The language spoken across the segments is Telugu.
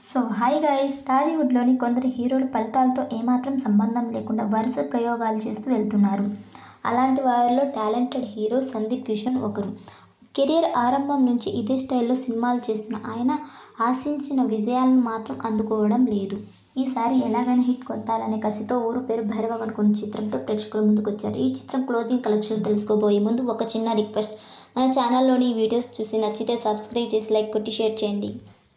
సో హాయ్ గైస్, టాలీవుడ్లోని కొందరు హీరోలు ఫలితాలతో ఏమాత్రం సంబంధం లేకుండా వరుస ప్రయోగాలు చేస్తూ వెళ్తున్నారు. అలాంటి వారిలో టాలెంటెడ్ హీరో సందీప్ కిషన్ ఒకరు. కెరీర్ ఆరంభం నుంచి ఇదే స్టైల్లో సినిమాలు చేస్తున్న ఆయన ఆశించిన విజయాలను మాత్రం అందుకోవడం లేదు. ఈసారి ఎలాగైనా హిట్ కొట్టాలనే కసితో ఊరు పేరు భైరవ అనుకున్న చిత్రంతో ప్రేక్షకుల ముందుకొచ్చారు. ఈ చిత్రం క్లోజింగ్ కలెక్షన్లు తెలుసుకోబోయే ముందు ఒక చిన్న రిక్వెస్ట్, మన ఛానల్లోని ఈ వీడియోస్ చూసి నచ్చితే సబ్స్క్రైబ్ చేసి లైక్ కొట్టి షేర్ చేయండి.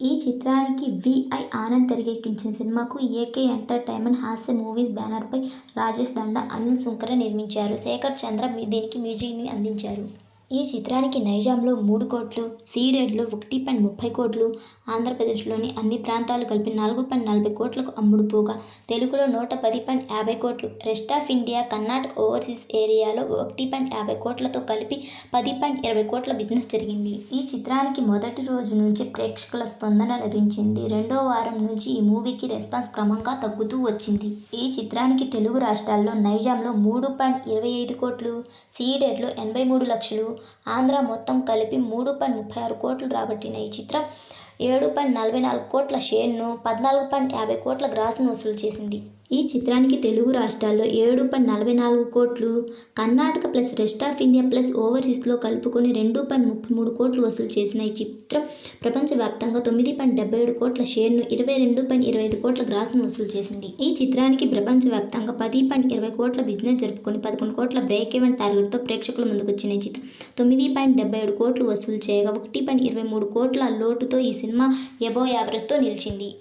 ఈ చిత్రానికి విఐ ఆనంద్ తెరకెక్కించిన సినిమాకు ఏకే ఎంటర్టైన్మెంట్ హాస్య మూవీస్ బ్యానర్పై రాజేష్ దండ, అనిల్ సుంకర నిర్మించారు. శేఖర్ చంద్ర దీనికి మ్యూజిక్ని అందించారు. ఈ చిత్రానికి నైజాంలో 3 కోట్లు, సీడెడ్లో 1.30 కోట్లు, ఆంధ్రప్రదేశ్లోని అన్ని ప్రాంతాలు కలిపి 4.40 కోట్లకు అమ్ముడుపోగా తెలుగులో 110.50 కోట్లు, rest of India, Karnataka, overseas ఏరియాలో 1.50 కోట్లతో కలిపి 10.20 కోట్ల బిజినెస్ జరిగింది. ఈ చిత్రానికి మొదటి రోజు నుంచి ప్రేక్షకుల స్పందన లభించింది. రెండో వారం నుంచి ఈ మూవీకి రెస్పాన్స్ క్రమంగా తగ్గుతూ వచ్చింది. ఈ చిత్రానికి తెలుగు రాష్ట్రాల్లో నైజాంలో 3.25 కోట్లు, సీడెడ్లో 83 లక్షలు, ఆంధ్ర మొత్తం కలిపి 3.36 కోట్లు రాబట్టిన ఈ చిత్రం 7.44 కోట్ల షేర్ను, 14.50 కోట్ల గ్రాస్ను వసూలు చేసింది. ఈ చిత్రానికి తెలుగు రాష్ట్రాల్లో 7.44 కోట్లు, Karnataka plus rest of India plus ఓవర్సీస్లో కలుపుకొని 2.33 కోట్లు వసూలు చేసిన ఈ చిత్రం ప్రపంచవ్యాప్తంగా 9.77 కోట్ల షేర్ను, 22.25 కోట్ల గ్రాస్ను వసూలు చేసింది. ఈ చిత్రానికి ప్రపంచవ్యాప్తంగా 10.20 కోట్ల బిజినెస్ జరుపుకొని 11 కోట్ల బ్రేక్ ఈవెన్ టార్గెట్తో ప్రేక్షకుల ముందుకొచ్చిన ఈ చిత్రం 9.77 కోట్లు వసూలు చేయగా 1.23 కోట్ల లోటుతో ఈ సినిమా ఎబోవ్ యావరేజ్తో నిలిచింది.